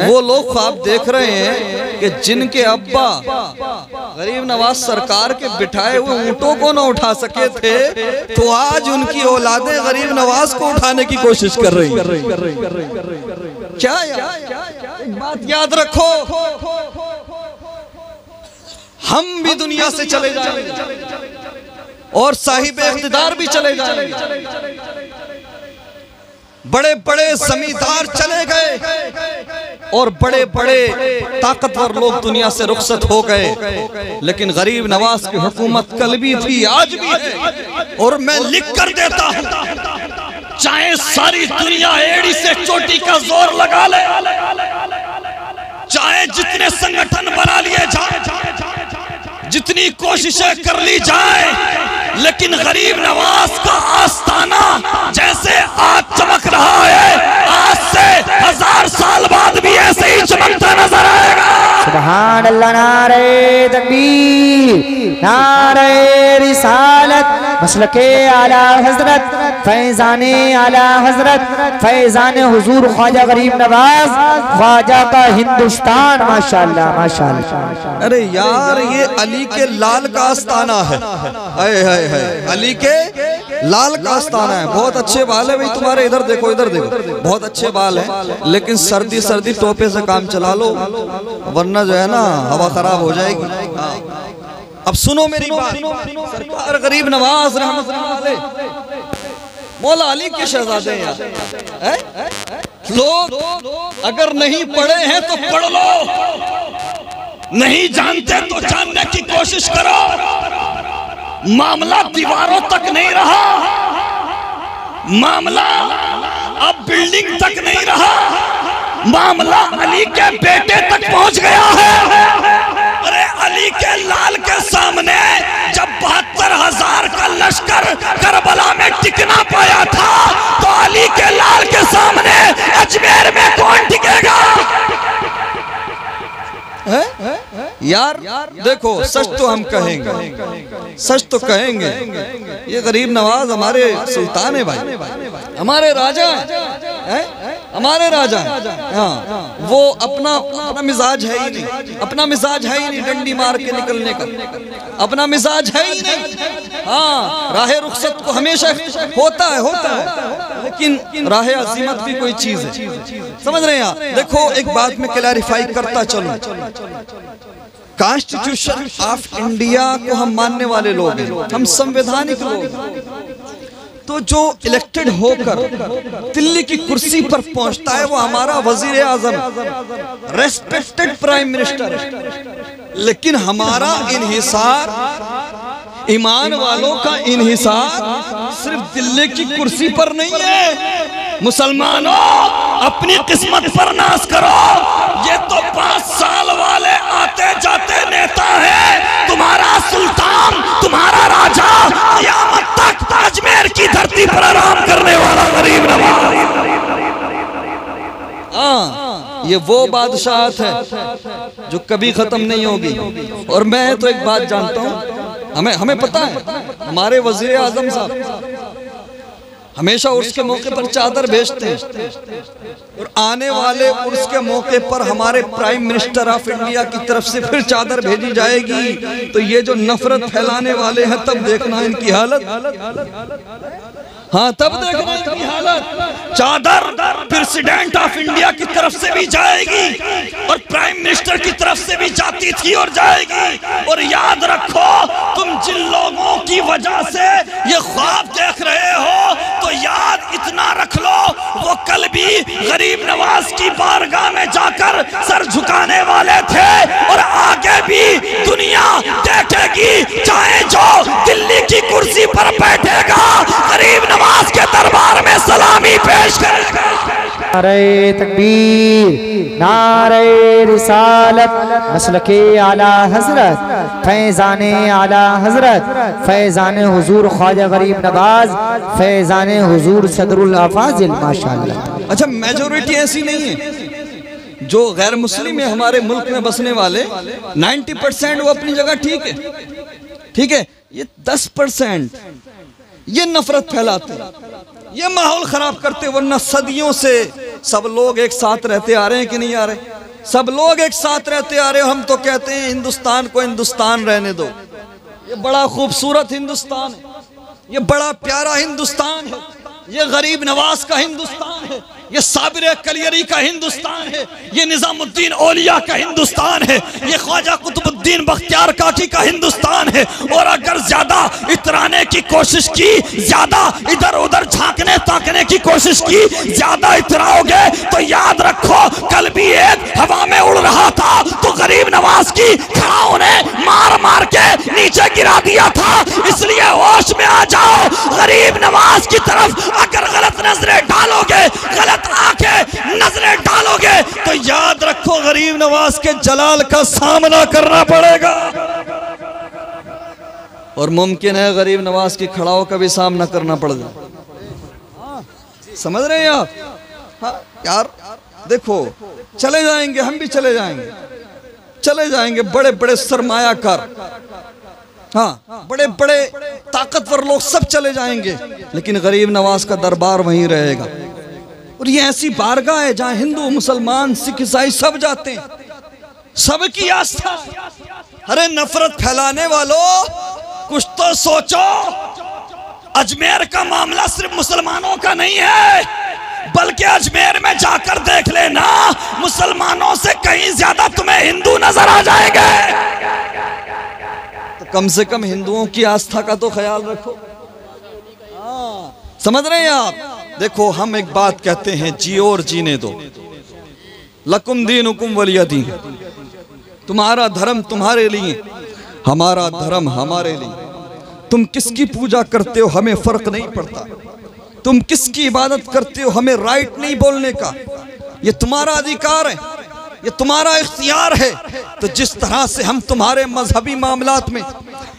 वो लोग ख्वाब देख रहे हैं कि जिनके अब्बा गरीब नवाज सरकार के बिठाए हुए ऊंटों को ना उठा सके थे, तो आज उनकी औलादें गरीब नवाज को उठाने की कोशिश कर रही हैं। क्या एक बात याद रखो, हम भी दुनिया से चले जाएंगे और साहिब इख्तिदार भी चले जाएंगे, बड़े बड़े जमींदार चले गए और बड़े बड़े ताकतवर लोग दुनिया से रुखसत हो गए, लेकिन गरीब नवाज की हुकूमत कल भी थी, आज भी है। और मैं लिख कर देता हूं, चाहे सारी दुनिया एड़ी से चोटी का जोर लगा ले, चाहे जितने संगठन बना लिए जाए, जितनी कोशिशें कर ली जाए, लेकिन गरीब नवाज का आस्थाना जैसे आज चमक रहा है, आज से 1000 साल बाद भी ऐसे ही चमकता नजर आएगा। सुभान अल्लाह, नारे तकबीर, नारे रिसालत, मसलके आला हजरत, फैजाने आला हजरत, फैजाने हुजूर ख्वाजा गरीब नवाज, ख्वाजा का हिंदुस्तान। माशाअल्लाह माशाअल्लाह। अरे यार, ये अली के लाल का आस्थाना है, अली के लाल का आस्थाना है। बहुत अच्छे बाल है भाई तुम्हारे, इधर देखो इधर देखो, बहुत अच्छे बाल हैं, लेकिन सर्दी सर्दी टोपे से काम चला लो, वरना जो है ना हवा खराब हो जाएगी। अब सुनो मेरी बात, सरकार गरीब नवाज रहमतुल्लाह अलैह मौला अली के शहजादे हैं। लोग अगर नहीं पढ़े हैं तो पढ़ लो, नहीं जानते तो जानने की कोशिश करो। मामला दीवारों तक नहीं रहा, मामला अब बिल्डिंग तक नहीं रहा, मामला अली के बेटे तक पहुंच गया है। अरे अली के लाल के सामने जब 72,000 का लश्कर करबला में टिक ना पाया था, तो अली के लाल के सामने अजमेर में कौन टिकेगा? यार देखो, सच तो हम कहेंगे, सच तो कहेंगे, ये गरीब नवाज हमारे सुल्तान है भाई, हमारे राजा हैं, हमारे राजा हैं। हाँ, वो अपना मिजाज है ही नहीं, अपना मिजाज है ही नहीं डंडी मार के निकलने का, अपना मिजाज है ही नहीं। हाँ, राह रुखसत को हमेशा होता है, लेकिन राह अजीमत भी कोई चीज है, समझ रहे हैं आप? देखो एक बात में क्लैरिफाई करता चलूं, कॉन्स्टिट्यूशन ऑफ इंडिया को हम मानने वाले लोग हैं, हम संवैधानिक लोग हैं। तो जो इलेक्टेड होकर दिल्ली की कुर्सी पर पहुंचता है वो हमारा वजीर आजम, रेस्पेक्टेड प्राइम मिनिस्टर। लेकिन हमारा इन्हिसार, ईमान वालों का इन्हिसार सिर्फ दिल्ली की कुर्सी पर नहीं है। मुसलमानों, अपनी किस्मत पर नाज करो, ये तो 5 साल वाले आते जाते नेता है। तुम्हारा सुल्तान, तुम्हारा राजा क़यामत तक अजमेर की धरती पर आराम करने वाला गरीब नवाज। ये वो बादशाहत है जो कभी खत्म नहीं होगी। और मैं तो एक बात जानता हूँ, हमें पता है, हमारे वजीर आजम साहब हमेशा उर्स के मौके पर चादर भेजते हैं, और आने वाले उर्स के मौके पर हमारे प्राइम मिनिस्टर ऑफ इंडिया की तरफ से फिर चादर भेजी जाएगी। तो ये जो नफरत फैलाने वाले हैं, तब देखना इनकी हालत। हाँ, तब देखना इनकी हालत। चादर प्रेसिडेंट ऑफ इंडिया की तरफ से भी जाएगी और प्राइम मिनिस्टर की तरफ से भी जाती थी और जाएगी। और याद रखो, तुम जिन लोगों की वजह से ये ख्वाब देख रहे हो, तो याद इतना रख लो, वो कल भी गरीब नवाज की बारगाह में जाकर सर झुकाने वाले थे, और आगे भी दुनिया देखेगी। चाहे जो दिल्ली की कुर्सी पर बैठेगा, गरीब नवाज के दरबार में सलामी पेश करेगा। नारे तकबीर, नारे रिसालत, मसलके आला हजरत, फैजाने आला हजरत, फैजाने हुजूर ख्वाजा गरीब नवाज, फैजाने हुजूर सदरुल अफाजिल। माशाअल्लाह। अच्छा, मेजोरिटी ऐसी नहीं है, जो गैर मुस्लिम है हमारे मुल्क में बसने वाले 90% वो अपनी जगह ठीक है, ठीक है। ये 10% ये नफरत फैलाते, ये माहौल खराब करते, वरना सदियों से सब लोग एक साथ रहते आ रहे हैं कि नहीं आ रहे? सब लोग एक साथ रहते आ रहे हैं। हम तो कहते हैं हिंदुस्तान को हिंदुस्तान रहने दो। ये बड़ा खूबसूरत हिंदुस्तान है, ये बड़ा प्यारा हिंदुस्तान है, ये गरीब नवाज का हिंदुस्तान है, ये साबिर कलियरी का हिंदुस्तान है, ये निजामुद्दीन औलिया का हिंदुस्तान है, ये ख्वाजा कुतुबुद्दीन बख्तियार काकी का हिंदुस्तान है। और अगर ज्यादा इतराने की कोशिश की, ज्यादा इधर उधर झांकने ताकने की कोशिश की, ज्यादा इतराओगे तो याद रखो कल भी एक हवा में उड़ रहा था तो गरीब नवाज की खड़ाओं ने मार मार के नीचे गिरा दिया था। इसलिए होश में आ जाओ, गरीब नवाज की तरफ अगर गलत नजरें डालोगे, गलत आंखें नजरें डालोगे तो याद रखो गरीब नवाज के जलाल का सामना करना पड़ेगा। और मुमकिन है गरीब नवाज की खड़ाओं का भी सामना करना पड़ जाए। समझ रहे हैं आप? हाँ यार देखो, चले जाएंगे, हम भी चले जाएंगे, चले जाएंगे बड़े बड़े सरमायाकार, हाँ बड़े बड़े ताकतवर लोग सब चले जाएंगे, लेकिन गरीब नवाज का दरबार वहीं रहेगा। और ये ऐसी बारगाह है जहां हिंदू मुसलमान सिख ईसाई सब जाते हैं, सबकी आस्था। अरे नफरत फैलाने वालों, कुछ तो सोचो। अजमेर का मामला सिर्फ मुसलमानों का नहीं है, बल्कि अजमेर में जाकर देख लेना, मुसलमानों से कहीं ज्यादा तुम्हें हिंदू नजर आ जाएंगे। तो कम से कम हिंदुओं की आस्था का तो ख्याल रखो। समझ रहे हैं आप? देखो हम एक बात कहते हैं, जियो और जीने दो। लकुम दीनुकुम वलिय दीन। तुम्हारा धर्म तुम्हारे लिए, हमारा धर्म हमारे लिए। तुम किसकी पूजा करते हो हमें फर्क नहीं पड़ता, तुम किसकी इबादत करते हो हमें राइट नहीं बोलने का। ये तुम्हारा अधिकार है, ये तुम्हारा इख्तियार है। तो जिस तरह से हम तुम्हारे मजहबी मामलात में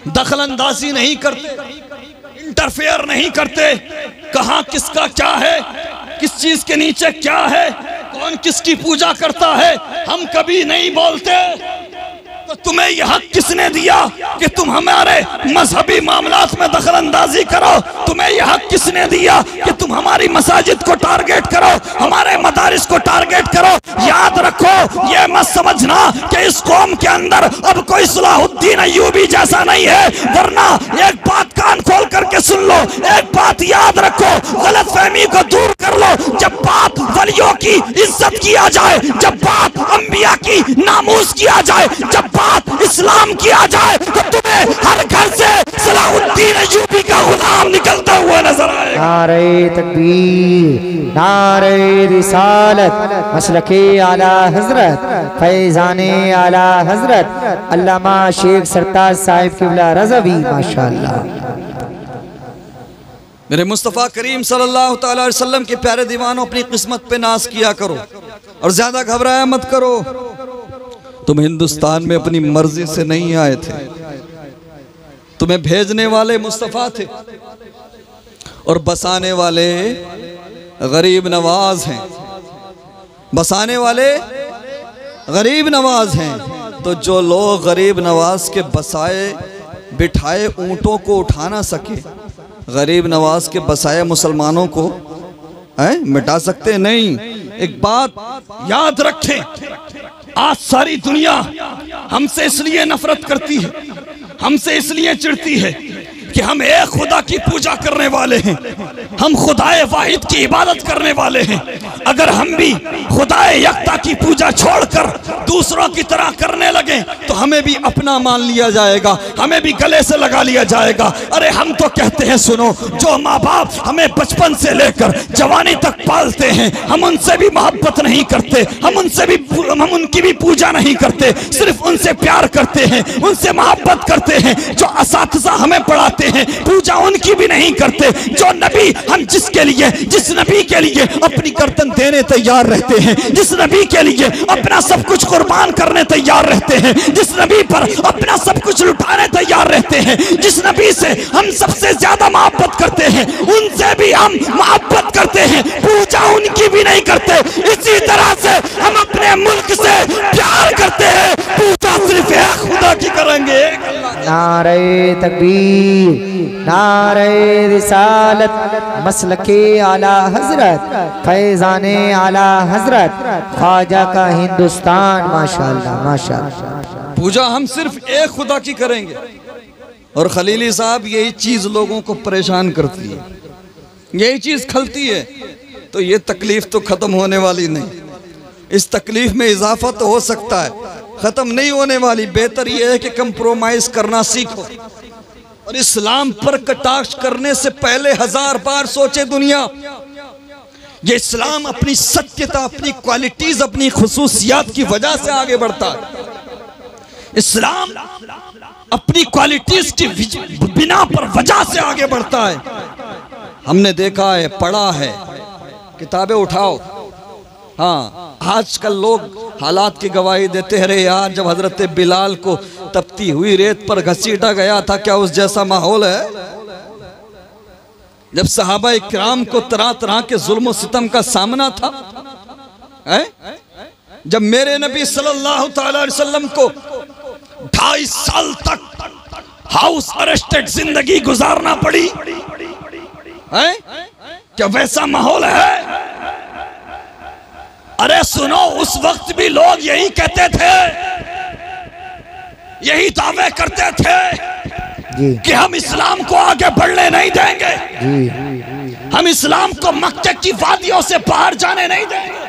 दखल अंदाजी नहीं करते, इंटरफेयर नहीं करते, कहां किसका क्या है, किस चीज के नीचे क्या है, कौन किसकी पूजा करता है, हम कभी नहीं बोलते। तो तुम्हें यह हक किसने दिया कि तुम हमारे मजहबी मामलात में दखल अंदाजी करो? तुम्हें यह हक किसने दिया कि तुम हमारी मसाजिद को टारगेट करो, हमारे मदारिस को टारगेट करो? याद रखो, ये मत समझना कि इस कौम के अंदर अब कोई सलाहुद्दीन अय्यूबी जैसा नहीं है। वरना एक बात कान खोल करके सुन लो, एक बात याद रखो, गलत फहमी को दूर कर लो। जब बात वलियों की इज्जत की आ जाए, जब बात अंबिया की नामूस की आ जाए, जब बात इस्लाम की आ जाए, तो तुम्हें हर घर से सलाहुद्दीन अय्यूबी का गुलाम निकलता हुआ नजर आएगा। नारे तकबीर, नारे रिसालत, मसलके आला हजरत, फैजाने आला हजरत अल्लामा शेख सरताज साहिब क़िबला रज़वी, माशाअल्लाह। मेरे मुस्तफ़ा करीम सल्लल्लाहु अलैहि वसल्लम के प्यारे दीवानों, अपनी किस्मत पे नाज किया करो और ज्यादा घबराया मत करो। तुम हिंदुस्तान में अपनी मर्जी से नहीं आए थे, तुम्हें भेजने वाले मुस्तफ़ा थे और बसाने वाले गरीब नवाज हैं, बसाने वाले गरीब नवाज हैं। तो जो लोग गरीब नवाज के बसाए बिठाए ऊंटों को उठा ना सके, गरीब नवाज के बसाए मुसलमानों को मिटा सकते नहीं। एक बात याद रखें, आज सारी दुनिया हमसे इसलिए नफरत करती है, हमसे इसलिए चिढ़ती है कि हम एक खुदा की पूजा करने वाले हैं, हम खुदाए वाहिद की इबादत करने वाले हैं। अगर हम भी खुदाए यकता की पूजा छोड़कर दूसरों की तरह करने लगे तो हमें भी अपना मान लिया जाएगा, हमें भी गले से लगा लिया जाएगा। अरे हम तो कहते हैं, सुनो, जो माँ बाप हमें बचपन से लेकर जवानी तक पालते हैं, हम उनसे भी मोहब्बत नहीं करते, हम उनकी भी पूजा नहीं करते, सिर्फ उनसे प्यार करते हैं, उनसे मोहब्बत करते हैं। जो असातिज़ा हमें पढ़ाते हैं, पूजा उनकी भी नहीं करते। जो नबी हम जिस नबी के लिए अपनी गर्दन देने तैयार रहते हैं, जिस नबी के लिए अपना सब कुछ कुर्बान करने तैयार रहते हैं, जिस नबी पर अपना सब कुछ लुटाने तैयार रहते हैं, जिस नबी से हम सबसे ज्यादा मोहब्बत करते हैं, उनसे भी हम मोहब्बत करते हैं, पूजा उनकी भी नहीं करते। इसी तरह से हम अपने मुल्क से प्यार करते हैं, पूजा सिर्फ एक खुदा की करेंगे। नारे तकबीर, नारे रिसालत, मसलके आला हजरत, फैजाने आला हजरत, ख्वाजा का हिंदुस्तान। माशाअल्लाह माशाअल्लाह। पूजा हम सिर्फ एक खुदा की करेंगे। और खलीली साहब यही चीज लोगों को परेशान करती है, यही चीज खलती है। तो ये तकलीफ तो खत्म होने वाली नहीं, इस तकलीफ में इजाफा तो हो सकता है, खत्म नहीं होने वाली। बेहतर यह है कि कंप्रोमाइज करना सीखो और इस्लाम पर कटाक्ष करने से पहले 1000 बार सोचे दुनिया। ये इस्लाम अपनी सत्यता, अपनी क्वालिटीज, अपनी खुसूसियात की वजह से आगे बढ़ता है। इस्लाम अपनी क्वालिटीज की बिना पर वजह से आगे बढ़ता है। हमने देखा है, पढ़ा है, किताबें उठाओ। हाँ, आजकल लोग हालात की गवाही देते हैं। अरे यार, जब हजरत बिलाल को तपती हुई रेत पर घसीटा गया था, क्या उस जैसा माहौल है? जब सहाबा इकराम को तरह तरह के जुल्म और सितम का सामना था, जब मेरे नबी सल्लल्लाहु अलैहि वसल्लम को 2.5 साल तक हाउस अरेस्टेड जिंदगी गुजारना पड़ी, क्या वैसा माहौल है? अरे सुनो, उस वक्त भी लोग यही कहते थे, यही दावे करते थे कि हम इस्लाम को आगे बढ़ने नहीं देंगे, हम इस्लाम को मक्के की वादियों से बाहर जाने नहीं देंगे।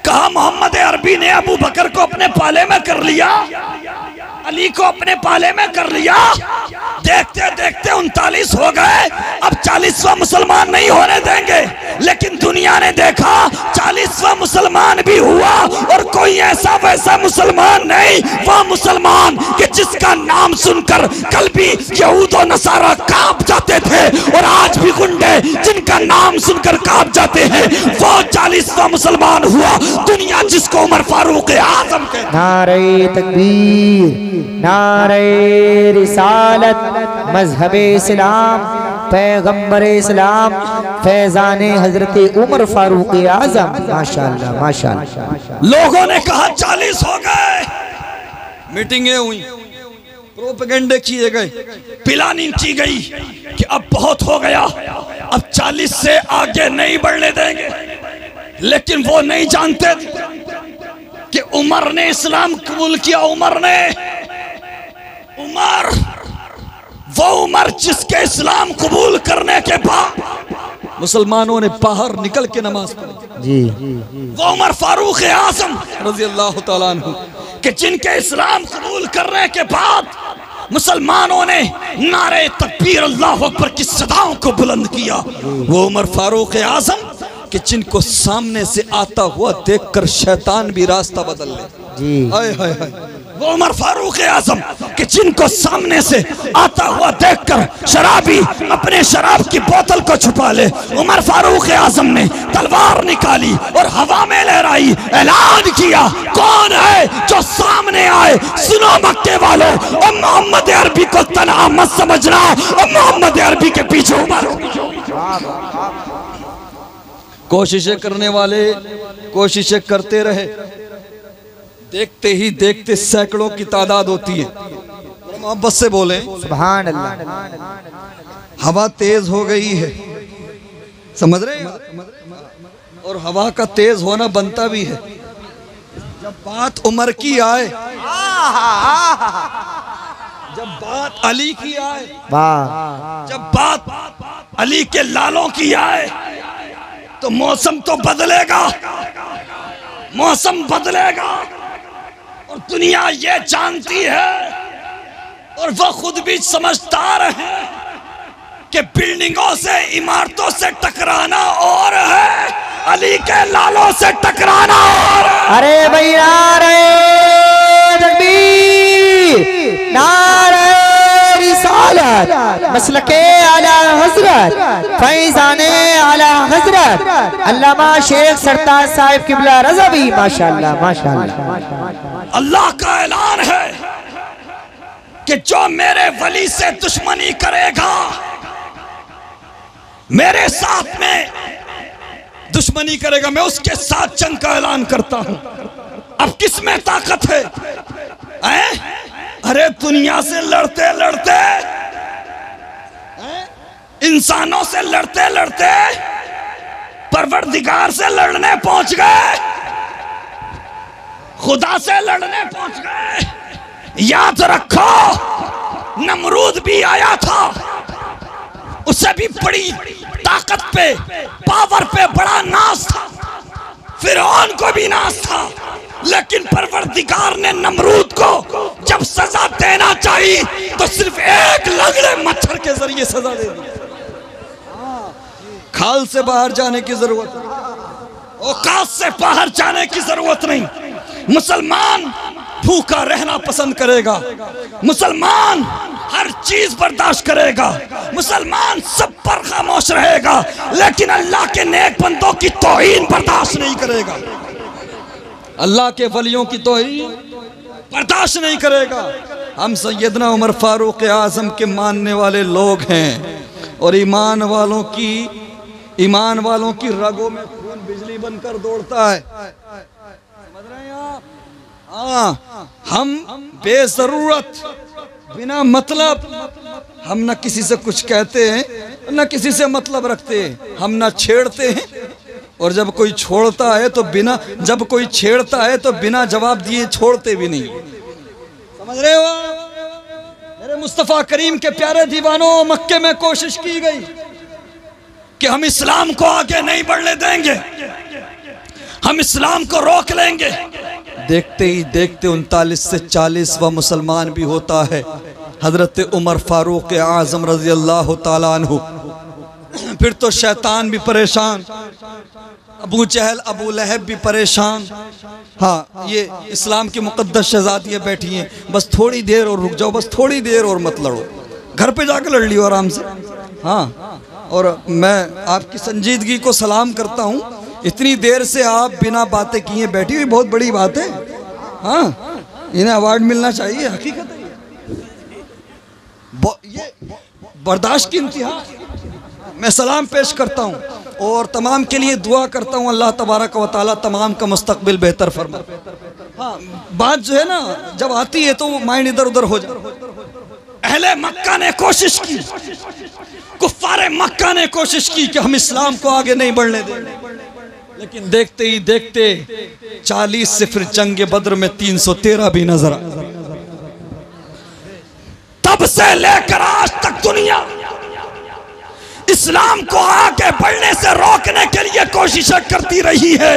कहा मोहम्मद अरबी ने अबू बकर को अपने पाले में कर लिया, अली को अपने पाले में कर लिया। देखते देखते 39 हो गए, अब 40वां मुसलमान नहीं होने देंगे। लेकिन दुनिया ने देखा 40वां मुसलमान भी हुआ, और कोई ऐसा वैसा मुसलमान नहीं, वह मुसलमान कि जिसका नाम सुनकर कल भी यहूद और नसारा कांप जाते थे, और आज भी गुंडे जिनका नाम सुनकर कांप जाते हैं, वो 40वां मुसलमान हुआ। दुनिया जिसको उमर फारूक आजम कहते हैं। नारे तकबीर, नारे रिसालत, मजहबे इस्लाम, पैगंबर इस्लाम, फैजाने हजरत उमर फारूक आजम। माशाअल्लाह माशाअल्लाह। लोगों ने कहा 40 हो गए, मीटिंगें हुई, प्रोपेगेंडे किए गए, प्लानिंग की गई कि अब बहुत हो गया, अब 40 से आगे नहीं बढ़ने देंगे। लेकिन वो नहीं जानते कि उमर ने इस्लाम कबूल किया। उमर वो उमर जिसके इस्लाम कबूल करने के बाद मुसलमानों ने बाहर निकल के नमाज पढ़ी जी। वो उमर फारूक आजम रज़ी अल्लाह तआला अन्हु कि जिनके इस्लाम कबूल करने के बाद मुसलमानों ने नारे तकबीर अल्लाहु अकबर की सदाओं को बुलंद किया। वो उमर फारूक आजम कि जिनको सामने से आता हुआ देखकर शैतान भी रास्ता बदल ले जी। हाय हाय हाय। वो उमर फारूक आजम कि जिनको सामने से आता हुआ देखकर शराबी अपने शराब की बोतल को छुपा ले। उमर फारूक आजम ने तलवार निकाली और हवा में लहराई, ऐलान किया, कौन है जो सामने आए? सुनो मक्के वालों, और मोहम्मद अरबी को तन्हा मत समझना, और मोहम्मद अरबी के पीछे उमर। कोशिशें करने वाले कोशिशें करते रहे, देखते ही देखते सैकड़ों की तादाद होती है। मोहब्बत से बोले सुभान अल्लाह। हवा तेज हो गई है, समझ रहे हैं? और हवा का तेज होना बनता भी है जब बात उमर की आए, जब बात अली की आए, जब बात अली के लालों की आए, तो मौसम तो बदलेगा, मौसम बदलेगा। और दुनिया ये जानती है, और वह खुद भी समझदार है कि बिल्डिंगों से, इमारतों से टकराना और है, अली के लालों से टकराना और है। अरे भाई नारे तकबीर, नारे रिसालत, मसलके आला हजरत, फैजाने आला हजरत, अल्लामा शेख सरताज साहिब किबला रज़वी। माशाअल्लाह माशाअल्लाह। अल्लाह का ऐलान है कि जो मेरे वली से दुश्मनी करेगा, मेरे साथ में दुश्मनी करेगा, मैं उसके साथ जंग का ऐलान करता हूं। अब किस में ताकत है? अरे दुनिया से लड़ते लड़ते, इंसानों से लड़ते लड़ते परवरदिगार से लड़ने पहुंच गए, खुदा से लड़ने पहुंच गए। याद रखो, नमरूद भी आया था, उसे भी बड़ी ताकत पे, पावर पे बड़ा नाज था, फिरौन को भी नाज था, लेकिन परवरदिगार ने नमरूद को जब सजा देना चाहिए तो सिर्फ एक लगड़े मच्छर के जरिए सजा दे दी। खाल से बाहर जाने की जरूरत नहीं, औकात से बाहर जाने की जरूरत नहीं। मुसलमान भूखा रहना पसंद करेगा, मुसलमान हर चीज बर्दाश्त करेगा, मुसलमान सब पर खामोश रहेगा, लेकिन अल्लाह के नेक बंदों की तौहीन बर्दाश्त नहीं करेगा, अल्लाह के वलियों की तौहीन बर्दाश्त नहीं करेगा। हम सैयदना उमर फारूक आजम के मानने वाले लोग हैं, और ईमान वालों की रगों में खून बिजली बनकर दौड़ता है, समझ रहे हैं आप? हाँ, हम बेजरूरत बिना मतलब, हम न किसी से कुछ कहते हैं न किसी से मतलब रखते हैं, हम न छेड़ते हैं, और जब कोई छोड़ता है तो बिना जवाब दिए छोड़ते भी नहीं। समझ रहे हो? मेरे मुस्तफ़ा करीम के प्यारे दीवानों, मक्के में कोशिश की गई कि हम इस्लाम को आगे नहीं बढ़ने देंगे, हम इस्लाम को रोक लेंगे। देखते ही देखते 39 से 40वां मुसलमान भी होता है, हजरत उमर फारूक आजम रजी अल्लाह ताला अन्हु। फिर तो शैतान भी परेशान, अबू जहल अबू लहब भी परेशान। हाँ, ये इस्लाम की मुकद्दस शहजादियाँ बैठी हैं, बस थोड़ी देर और रुक जाओ, बस थोड़ी देर और मत लड़ो, घर पे जाकर लड़ लियो आराम से। हाँ, और मैं आपकी संजीदगी को सलाम करता हूँ, इतनी देर से आप बिना बातें किए बैठी हुई बहुत बड़ी बात है। हाँ, इन्हें अवार्ड मिलना चाहिए, हकीकत है ये बर्दाश्त की इंतहा। मैं सलाम पेश करता हूँ और तमाम के लिए दुआ करता हूँ, अल्लाह तबारक व तआला तमाम का मुस्तकबिल बेहतर फरमाए। हाँ, बात जो है ना जब आती है तो माइंड इधर उधर हो जाए। अहले मक्का ने कोशिश की, कुफ्फारे मक्का ने कोशिश की कि हम इस्लाम को आगे नहीं बढ़ने दें, लेकिन देखते ही देखते 40 से फिर जंग बद्र में 313 भी नजर आ। तब से लेकर आज तक दुनिया इस्लाम को आगे बढ़ने से रोकने के लिए कोशिशें करती रही है,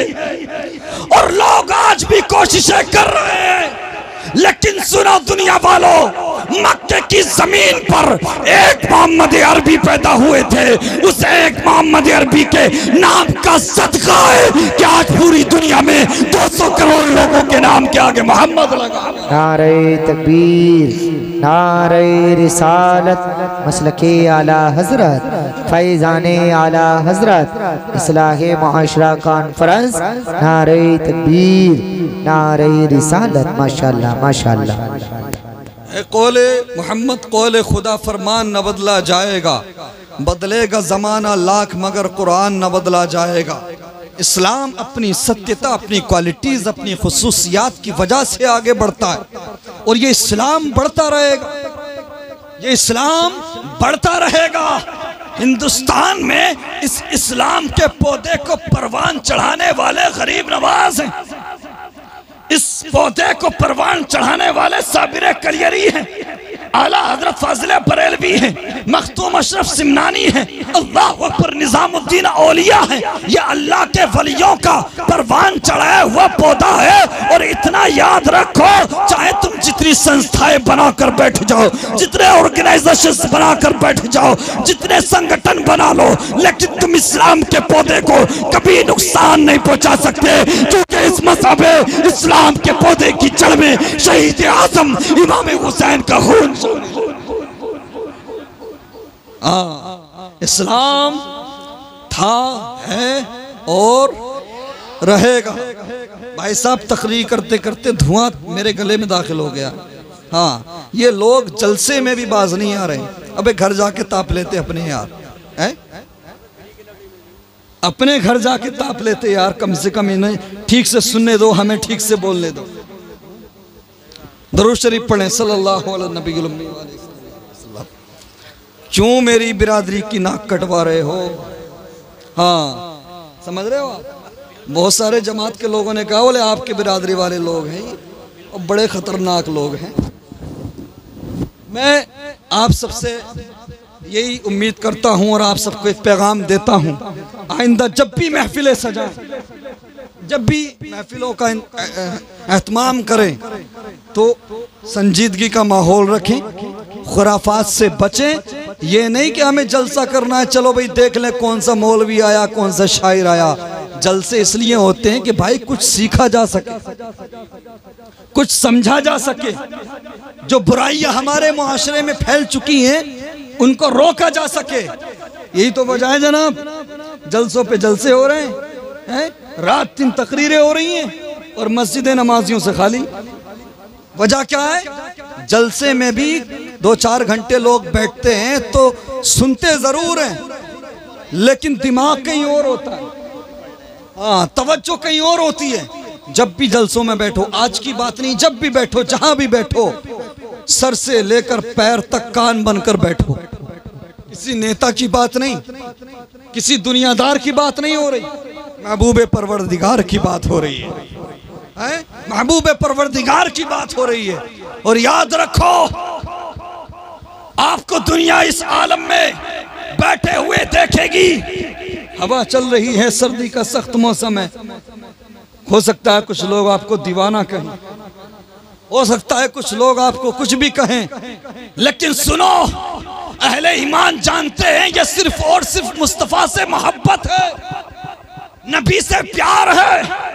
और लोग आज भी कोशिशें कर रहे हैं। लेकिन सुनो दुनिया वालों, मक्के की जमीन पर एक मोहम्मद अरबी पैदा हुए थे, उस एक मोहम्मद अरबी के नाम का सदका है कि आज पूरी दुनिया में 200 करोड़ लोगों के नाम के आगे मोहम्मद लगा। नारे तकबीर, नारे रिसालत, मसलके आला हजरत, फैजाने आला हजरत, इस्लाहे मुआशरा कॉन्फ्रेंस। नारे तकबीर, नारे रिसालत, माशाअल्लाह माशाअल्लाह। कौले मोहम्मद कौले खुदा फरमान न बदला जाएगा, बदलेगा जमाना लाख मगर कुरान न बदला जाएगा। इस्लाम अपनी सत्यता, अपनी क्वालिटीज, अपनी खुसूसियात की वजह से आगे बढ़ता है, और ये इस्लाम बढ़ता रहेगा, ये इस्लाम बढ़ता रहेगा। हिंदुस्तान में इस इस्लाम के पौधे को परवान चढ़ाने वाले गरीब नवाज हैं, इस पौधे को परवान चढ़ाने वाले साबिर कलियरी हैं, आला हजरत फाजिल बरेलवी हैं, मखतूम अशरफ सिमनानी हैं, अल्लाह अकबर निजामुद्दीन औलिया हैं। यह अल्लाह के वलियों का परवान चढ़ाया हुआ पौधा है। और इतना याद रखो, चाहे तुम जितनी संस्थाएं बनाकर बैठ जाओ, जितने ऑर्गेनाइजेशंस बनाकर बैठ जाओ, जितने संगठन बना लो, लेकिन तुम इस्लाम के पौधे को कभी नुकसान नहीं पहुंचा सकते, क्योंकि इस मज़हबे इस्लाम के पौधे की जड़ में शहीद आजम इमाम हुसैन का खून। इस्लाम था, है और रहेगा। भाई साहब तकरीर करते करते धुआं मेरे गले में दाखिल हो गया। हाँ, ये लोग जलसे में भी बाज नहीं आ रहे। अबे घर जाके ताप लेते अपने यार, है? अपने घर जाके ताप लेते यार, कम से कम इन्हें ठीक से सुनने दो, हमें ठीक से बोलने दो। दरूद शरीफ पढ़ें सल्लल्लाहु अलैहि नबी उम्मी वसल्लम। क्यों मेरी बिरादरी की नाक कटवा रहे हो? हाँ, समझ रहे हो आप? बहुत सारे जमात के लोगों ने कहा बोले आपके बिरादरी वाले लोग हैं और बड़े खतरनाक लोग हैं। मैं आप सबसे यही उम्मीद करता हूं और आप सबको एक पैगाम देता हूं, आइंदा जब भी महफिलें सजाएं, जब भी महफिलों का एहतमाम करें तो संजीदगी का माहौल रखें, खुराफात से बचें। ये नहीं कि हमें जलसा करना है, चलो भाई देख लें कौन सा मौलवी आया, कौन सा शायर आया। जलसे इसलिए होते हैं कि भाई कुछ सीखा जा सके, कुछ समझा जा सके। जो बुराइयां हमारे मुआशरे में फैल चुकी हैं उनको रोका जा सके। यही तो वजह है जनाब, जलसों पे जलसे हो रहे हैं, रात दिन तकरीरें हो रही हैं और मस्जिदें नमाजियों से खाली। वजह क्या है? जलसे में भी 2-4 घंटे लोग बैठते हैं तो सुनते जरूर हैं लेकिन दिमाग कहीं और होता है, हाँ तवज्जो कहीं और होती है। जब भी जलसों में बैठो, आज की बात नहीं, जब भी बैठो, जहां भी बैठो, सर से लेकर पैर तक कान बनकर बैठो। किसी नेता की बात नहीं, किसी दुनियादार की बात नहीं हो रही, महबूब परवरदिगार की बात हो रही है, महबूब परवरदिगार की बात हो रही है। और याद रखो, आपको दुनिया इस आलम में बैठे हुए देखेगी। हवा चल रही है, सर्दी का सख्त मौसम है, हो सकता है कुछ लोग आपको दीवाना कहें, हो सकता है कुछ लोग आपको कुछ भी कहें, लेकिन सुनो, अहले ईमान जानते हैं ये सिर्फ और सिर्फ मुस्तफा से मोहब्बत है, नबी से प्यार है।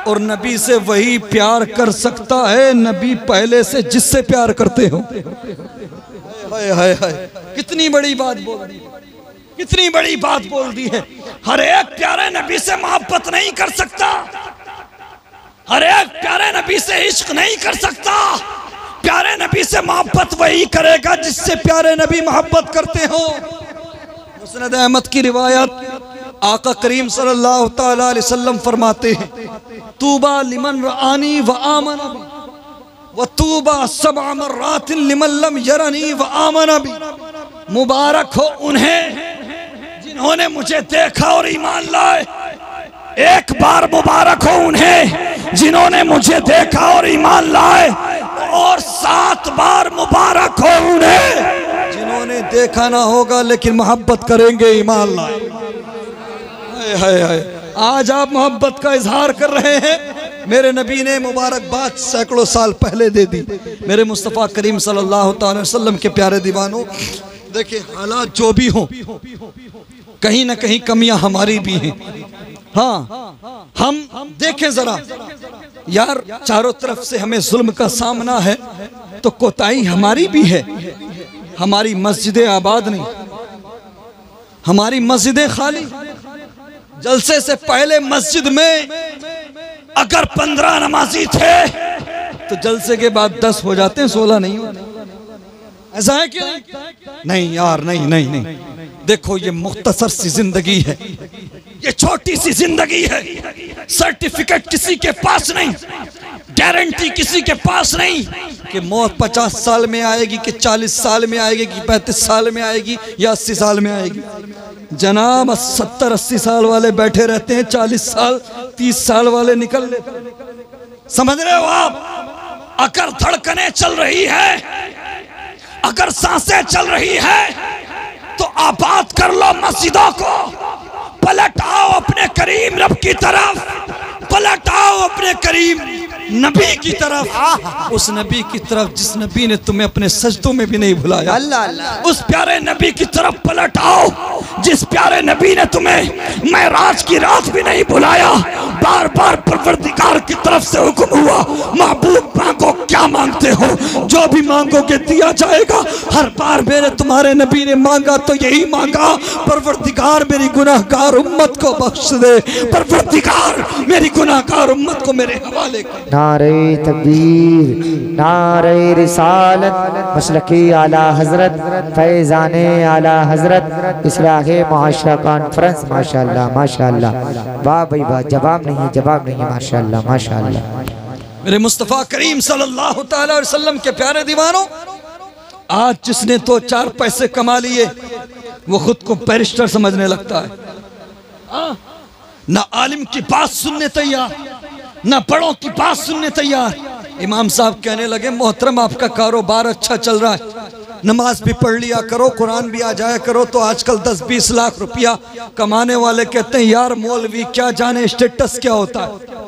और नबी से वही प्यार कर सकता है नबी पहले से जिससे प्यार करते हो। हाय हाय हाय, कितनी बड़ी बात बोल दी, कितनी बड़ी बात बोल दी है। हर एक प्यारे नबी से मोहब्बत नहीं कर सकता, हर एक प्यारे नबी से इश्क नहीं कर सकता। प्यारे नबी से मोहब्बत वही करेगा जिससे प्यारे नबी मोहब्बत करते हो। मुस्नद अहमद की रिवायत, आका करीम सल्लल्लाहु तआला अलैहि वसल्लम फरमाते हैं, तूबा लिमन रआनी व आमना बी व तूबा सबअ मर्रातिन लिमन लम यरनी व आमना बी। मुबारक हो उन्हें जिन्होंने मुझे देखा और ईमान लाए। एक बार मुबारक हो उन्हें जिन्होंने मुझे देखा और ईमान लाए, और 7 बार मुबारक हो उन्हें जिन्होंने देखा ना होगा लेकिन मोहब्बत करेंगे, ईमान लाए। हाय हाय हाय, आज आप मोहब्बत का इजहार कर रहे हैं, मेरे नबी ने मुबारकबाद सैकड़ों साल पहले दे दी। मेरे मुस्तफ़ा करीम सल्लल्लाहु अलैहि वसल्लम के प्यारे दीवानों, देखिए हालात जो भी हों, कहीं ना कहीं कमियां हमारी भी हैं। हाँ, हम देखें जरा यार, चारों तरफ से हमें जुल्म का सामना है तो कोताही हमारी भी है। हमारी मस्जिदें आबाद नहीं, हमारी मस्जिदें खाली। जलसे से पहले मस्जिद में अगर 15 नमाजी थे तो जलसे के बाद 10 हो जाते हैं, 16 नहीं होते। ऐसा है क्या? नहीं यार, नहीं नहीं नहीं। देखो ये मुख्तसर सी जिंदगी है, ये छोटी सी जिंदगी है। सर्टिफिकेट किसी के पास नहीं, गारंटी किसी के पास नहीं कि मौत 50 साल में आएगी, कि 40 साल में आएगी, कि 35 साल में आएगी या 80 साल में आएगी। जनाब 70-80 साल वाले बैठे रहते हैं, 40 साल 30 साल वाले निकल लेते। समझ रहे हो आप? अगर धड़कनें चल रही है, अगर सांसें चल रही है तो आबाद कर लो मस्जिदों को, पलट आओ अपने करीम रब की तरफ, पलट आओ अपने करीम नबी की तरफ, उस नबी की तरफ जिस नबी ने तुम्हें अपने सजदों में भी नहीं भुलाया। उस प्यारे नबी की तरफ पलट आओ जिस प्यारे नबी ने तुम्हें मेराज की रात भी नहीं भुलाया। बार बार परवरदिगार की तरफ से हुक्म हुआ, महबूब मांगो, क्या मांगते हो? जो भी मांगोगे दिया जाएगा। हर बार मेरे तुम्हारे नबी ने मांगा तो यही मांगा, परवरदिगार मेरी गुनाहगार उम्मत को बख्श दे, परवरदिगार मेरी गुनाहगार उम्मत को मेरे हवाले कर। नारे तकबीर, नारे रिसालत, मसलके आला हजरत, फैज़ाने आला हजरत, इस्लाहे मुआशरा कॉन्फ्रेंस। माशाअल्लाह माशाअल्लाह, वाह भाई वाह, जवाब नहीं है, जवाब नहीं है, माशाअल्लाह माशाअल्लाह। मेरे मुस्तफ़ा करीम सल्लल्लाहु अलैहि वसल्लम के प्यारे दीवानों, आज जिसने तो 4 पैसे कमा लिए वो खुद को बैरिस्टर समझने लगता है। ना आलिम की बात सुनने तैयार, ना बड़ों की बात सुनने तैयार। इमाम साहब कहने लगे, मोहतरम आपका कारोबार अच्छा चल रहा है, नमाज भी पढ़ लिया करो, कुरान भी आ जाया करो, तो आजकल 10-20 लाख रुपया कमाने वाले कहते हैं यार मौलवी क्या जाने स्टेटस क्या होता है,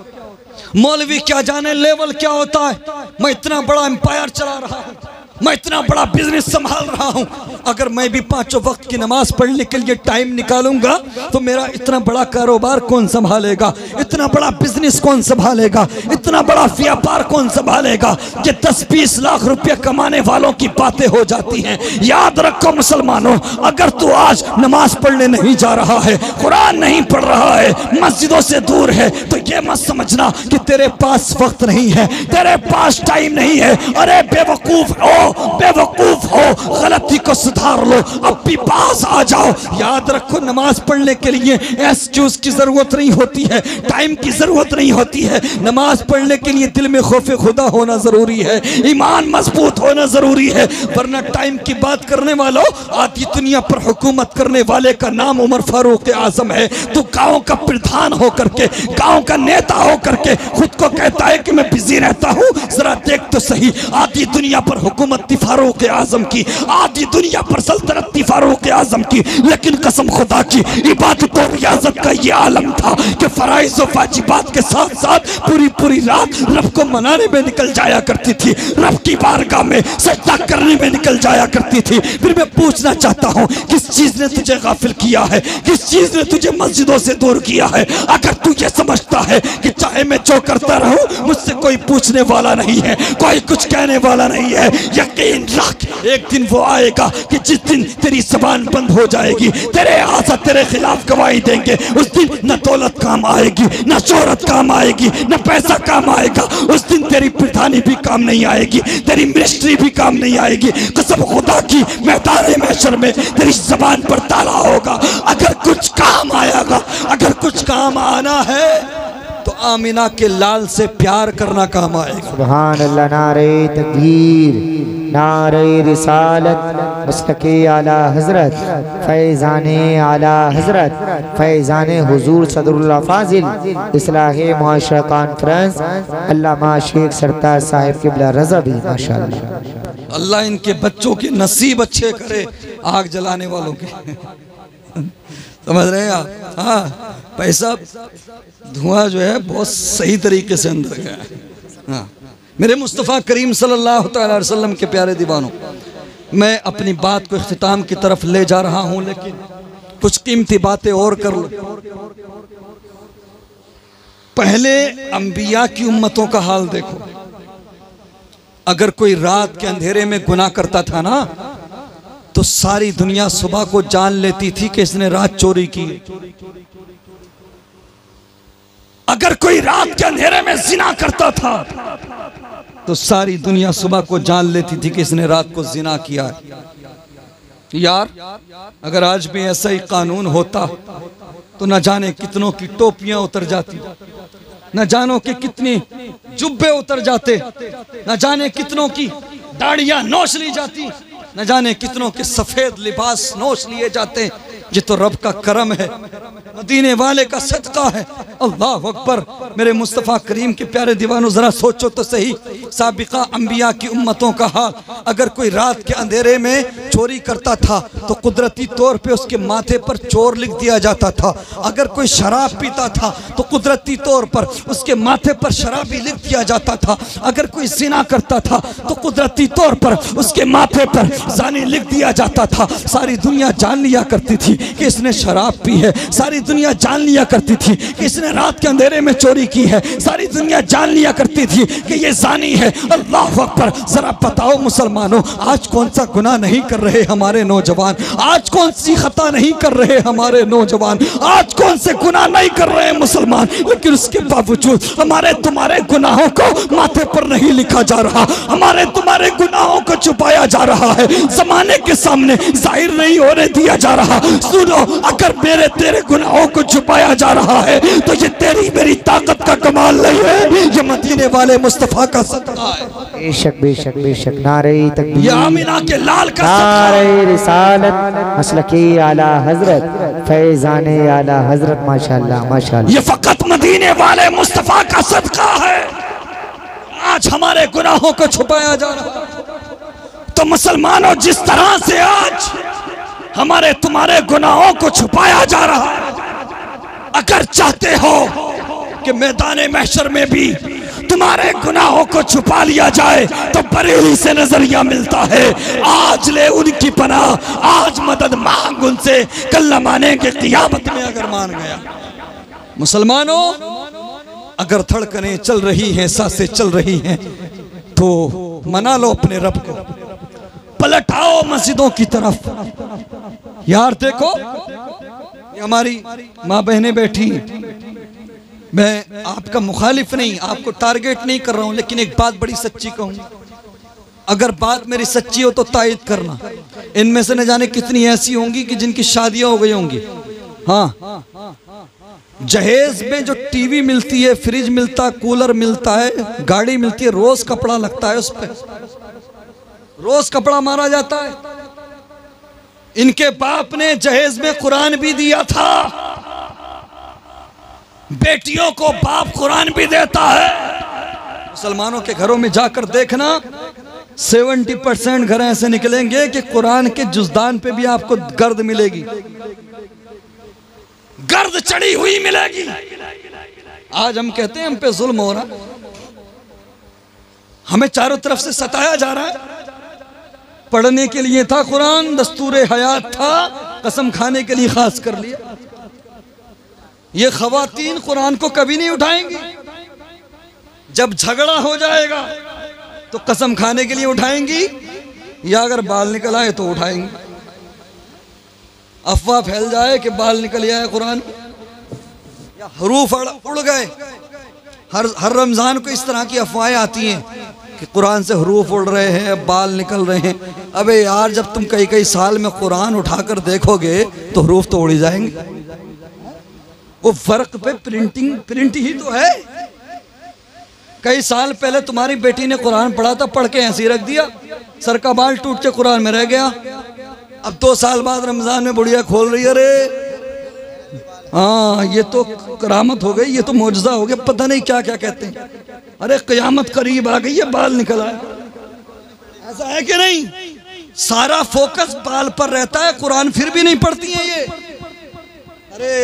मौलवी क्या जाने लेवल क्या होता है। मैं इतना बड़ा एम्पायर चला रहा हूँ, मैं इतना बड़ा बिजनेस संभाल रहा हूँ, अगर मैं भी 5 वक्त की नमाज पढ़ने के लिए टाइम निकालूंगा तो मेरा इतना बड़ा कारोबार कौन संभालेगा, इतना बड़ा बिजनेस कौन संभालेगा, इतना बड़ा व्यापार कौन संभालेगा। ये 10-20 लाख रुपया कमाने वालों की बातें हो जाती हैं। याद रखो मुसलमानों, अगर तू आज नमाज पढ़ने नहीं जा रहा है, कुरान नहीं पढ़ रहा है, मस्जिदों से दूर है, तो ये मत समझना कि तेरे पास वक्त नहीं है, तेरे पास टाइम नहीं है। अरे बेवकूफ हो, बेवकूफ हो, गलती को सुधार लो, अब भी पास आ जाओ। याद रखो नमाज पढ़ने के लिए एक्सक्यूज की जरूरत नहीं होती है, टाइम की जरूरत नहीं होती है। नमाज पढ़ने के लिए दिल में खौफे खुदा होना जरूरी है, ईमान मजबूत होना जरूरी है, वरना टाइम की बात करने वालों, आधी दुनिया पर हुकूमत करने वाले का नाम उमर फारूक आजम है। तो गांव का प्रधान होकर के, गांव का नेता होकर के खुद को कहता है कि मैं बिजी रहता हूँ। जरा देख तो सही, आधी दुनिया पर हुकूमत थी फारूक आजम की, आधी दुनिया पर सल्तनत थी फारूक आजम की, लेकिन कसम खुदा की इबादत और रियाजत का ये आलम था कि फराइज और वाजिबात के साथ साथ पूरी रात रब को मनाने में निकल जाया करती थी, रब की बारगाह में सजदा करने में निकल जाया करती थी। फिर मैं पूछना चाहता हूँ, किस चीज ने तुझे गाफिल किया है, किस चीज ने तुझे मस्जिदों से दूर किया है? अगर तू ये समझता है कि चाहे मैं जो करता रहूं मुझसे कोई पूछने वाला नहीं है, कोई कुछ कहने वाला नहीं है, यकीन रख एक दिन वो आएगा कि जिस दिन तेरी जबान बंद हो जाएगी, तेरे आज़ा तेरे खिलाफ गवाही देंगे। उस दिन न दौलत काम आएगी, न शोहरत काम आएगी, न पैसा काम आएगा। उस दिन तेरी प्रधानी भी काम नहीं आएगी, तेरी मिनिस्ट्री भी काम नहीं आएगी। कसम खुदा की मैदान महशर में तेरी जबान पर ताला होगा। अगर कुछ काम आएगा, अगर कुछ काम आना है तो आमिना के लाल से प्यार करना काम आएगा। सुभान अल्लाह, नारे तकबीर, नारे रिसालत, मसलके आला हजरत, फैज़ाने आला हजरत, फैज़ाने हुजूर सदरुल्लाह फाजिल इस्लाहे मुआशरा कॉन्फ्रेंस अल्लामा शेख सरताज साहिब क़िबला रज़ा भी माशाअल्लाह। अल्लाह इनके बच्चों के नसीब अच्छे करे, आग जलाने वालों के। समझ रहे हैं आप? हाँ, पैसा धुआं जो है बहुत सही तरीके से अंदर गया है। हाँ, मेरे मुस्तफ़ा करीम सल्लल्लाहु अलैहि वसल्लम के प्यारे दीवानों, मैं अपनी बात को इख्तिताम की तरफ ले जा रहा हूं, लेकिन कुछ कीमती बातें और कर लो। पहले अंबिया की उम्मतों का हाल देखो। अगर कोई रात के अंधेरे में गुनाह करता था ना, तो सारी दुनिया सुबह को जान लेती थी कि इसने रात चोरी की। अगर कोई रात के अंधेरे में जिना करता था तो सारी दुनिया सुबह को जान लेती थी कि इसने रात को जिना किया है। यार, अगर आज भी ऐसा ही कानून होता तो न जाने कितनों की टोपियां उतर जाती, न जानो कि कितनी जुब्बे उतर जाते, न जाने कितनों की दाढ़ियां नोच ली जाती, न जाने कितनों के सफेद लिबास नोच लिए जाते। ये तो रब का करम है, मदीने वाले का सदका है। अल्लाह अकबर। मेरे मुस्तफ़ा करीम के प्यारे दीवानों, जरा सोचो तो सही, साबिका अंबिया की उम्मतों का हाल। अगर कोई रात के अंधेरे में चोरी करता था तो कुदरती तौर पे उसके माथे पर चोर लिख दिया जाता था। अगर कोई शराब पीता था तो कुदरती तौर पर उसके माथे पर शराबी लिख दिया जाता था। अगर कोई जिना करता था तो कुदरती तौर पर उसके माथे पर जानी लिख दिया जाता था। सारी दुनिया जान लिया करती थी कि इसने शराब पी है, सारी दुनिया जान लिया करती थी कि इसने रात के अंधेरे में चोरी की है, सारी दुनिया जान लिया करती थी कि ये जानी है। अल्लाह अकबर। जरा बताओ मुसलमानों, आज कौन सा गुनाह नहीं कर रहे हमारे नौजवान, आज कौन सी खता नहीं कर रहे हमारे नौजवान, आज कौन से गुनाह नहीं कर रहे मुसलमान, लेकिन उसके बावजूद हमारे तुम्हारे गुनाहों को माथे पर नहीं लिखा जा रहा, हमारे तुम्हारे गुनाहों को को छुपाया जा रहा है, जमाने के सामने जाहिर नहीं होने दिया जा रहा। सुनो, अगर मेरे तेरे गुनाहों को छुपाया जा रहा है तो ये तेरी मेरी ताकत का कमाल नहीं है, ये मदीने वाले मुस्तफा का सदका है। बेशक बेशक बेशक। नारे तकबीर, ये आमिना के लाल का नारे रिसालत मसलकी आला हजरत फैजाने आला हजरत। माशाअल्लाह माशाअल्लाह। ये फकत मदीने वाले मुस्तफा का सदका है। आज हमारे गुनाहों को छुपाया जा रहा है। तो मुसलमानों, जिस तरह से आज हमारे तुम्हारे गुनाहों को छुपाया जा रहा है, अगर चाहते हो कि मैदान महशर में भी तुम्हारे गुनाहों को छुपा लिया जाए तो बरेली से नजरिया मिलता है। आज ले उनकी पनाह, आज मदद मांग उनसे, कल न मानेंगे क़ियामत में अगर मान गया। मुसलमानों, अगर धड़कनें चल रही हैं, सांसें चल रही हैं, तो मना लो अपने रब को, पलट आओ मस्जिदों की तरफ। यार देखो, ये हमारी माँ बहनें बैठी, मैं आपका मुखालिफ नहीं, आपको टारगेट नहीं कर रहा हूं, लेकिन एक बात बड़ी सच्ची कहूं, अगर बात मेरी सच्ची हो तो तायद करना। इनमें से न जाने कितनी ऐसी होंगी कि जिनकी शादियां हो गई होंगी। हाँ, जहेज में जो टीवी मिलती है, फ्रिज मिलता है, कूलर मिलता है, गाड़ी मिलती है, रोज कपड़ा लगता है, उस पर रोज कपड़ा मारा जाता है। इनके बाप ने जहेज में कुरान भी दिया था। बेटियों को बाप कुरान भी देता है। मुसलमानों के घरों में जाकर देखना, 70% घर ऐसे निकलेंगे कि कुरान के जुज़दान पे भी आपको गर्द मिलेगी, गर्द चढ़ी हुई मिलेगी। आज हम कहते हैं हम पे जुल्म हो रहा, हमें चारों तरफ से सताया जा रहा है। पढ़ने के लिए था कुरान, दस्तूर हयात था, कसम खाने के लिए खास कर लिया। ये खवातीन कुरान को कभी नहीं उठाएंगी, जब झगड़ा हो जाएगा तो कसम खाने के लिए उठाएंगी, या अगर बाल निकल आए तो उठाएंगी। अफवाह फैल जाए कि बाल निकल आए कुरान, या हरूफ उड़ गए। हर रमजान को इस तरह की अफवाहें आती हैं कि कुरान से हरूफ उड़ रहे हैं, बाल निकल रहे हैं। अबे यार, जब तुम कई कई साल में कुरान उठाकर देखोगे तो हरूफ तो उड़ ही जाएंगे। वो फर्क पे प्रिंट ही तो है। कई साल पहले तुम्हारी बेटी ने कुरान पढ़ा था, पढ़ के ऐसे ही रख दिया, सर का बाल टूट के कुरान में रह गया। अब 2 साल बाद रमजान में बुढ़िया खोल रही है, अरे हाँ ये तो करामत हो गई, ये तो मौजज़ा हो गया, पता नहीं क्या क्या कहते हैं। अरे क़यामत करीब आ गई है, बाल निकल आए। ऐसा है कि नहीं? सारा फोकस बाल पर रहता है, कुरान फिर भी नहीं पढ़ती है ये। अरे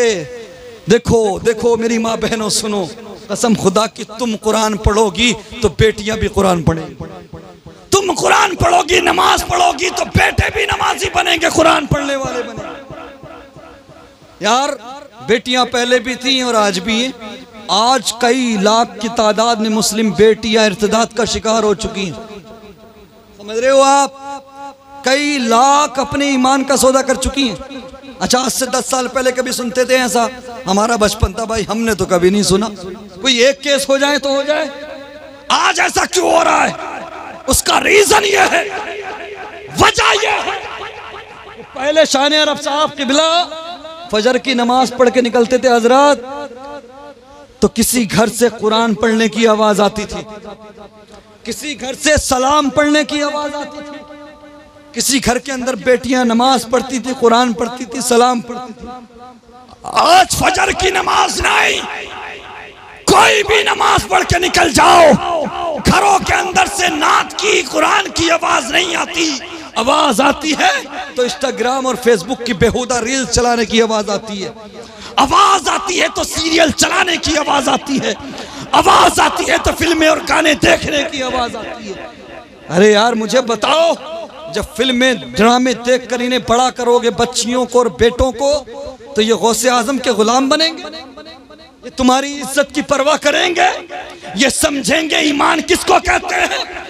देखो देखो मेरी माँ बहनों, सुनो, कसम खुदा की, तुम कुरान पढ़ोगी तो बेटियां भी कुरान पढ़ेंगी। तुम कुरान पढ़ोगी, नमाज पढ़ोगी तो बेटे भी नमाजी बनेंगे, कुरान पढ़ने वाले बनेंगे। यार बेटियां पहले भी थी और आज भी हैं। आज कई लाख की तादाद में मुस्लिम बेटियां इर्तिदाद का शिकार हो चुकी हैं। समझ रहे हो आप? कई लाख अपने ईमान का सौदा कर चुकी हैं। अच्छा, आज से 10 साल पहले कभी सुनते थे ऐसा? हमारा बचपन था भाई, हमने तो कभी नहीं सुना। कोई एक केस हो जाए तो हो जाए। आज ऐसा क्यों हो रहा है? उसका रीजन ये है, वजह ये है, पहले शान अरब साहब क़िबला फजर की नमाज पढ़ के निकलते थे हजरात, तो किसी घर से कुरान पढ़ने की आवाज आती थी, किसी घर से सलाम पढ़ने की आवाज आती थी, किसी घर के अंदर बेटियां नमाज पढ़ती थी, कुरान पढ़ती थी, सलाम पढ़ती थी। आज फजर की नमाज नहीं, कोई भी नमाज पढ़ के निकल जाओ, घरों के अंदर से नात की, कुरान की आवाज नहीं आती। आवाज आती है तो इंस्टाग्राम और फेसबुक की बेहुदा रील चलाने की आवाज आती है, आवाज आती है तो सीरियल चलाने की आवाज आती है, आवाज आती है तो फिल्में और गाने देखने की आवाज आती है। अरे यार मुझे बताओ, जब फिल्में ड्रामे देखकर इन्हें बड़ा करोगे, बच्चियों को और बेटों को, तो ये गौसे आजम के गुलाम बनेंगे? ये तुम्हारी इज्जत की परवाह करेंगे? ये समझेंगे ईमान किसको कहते हैं?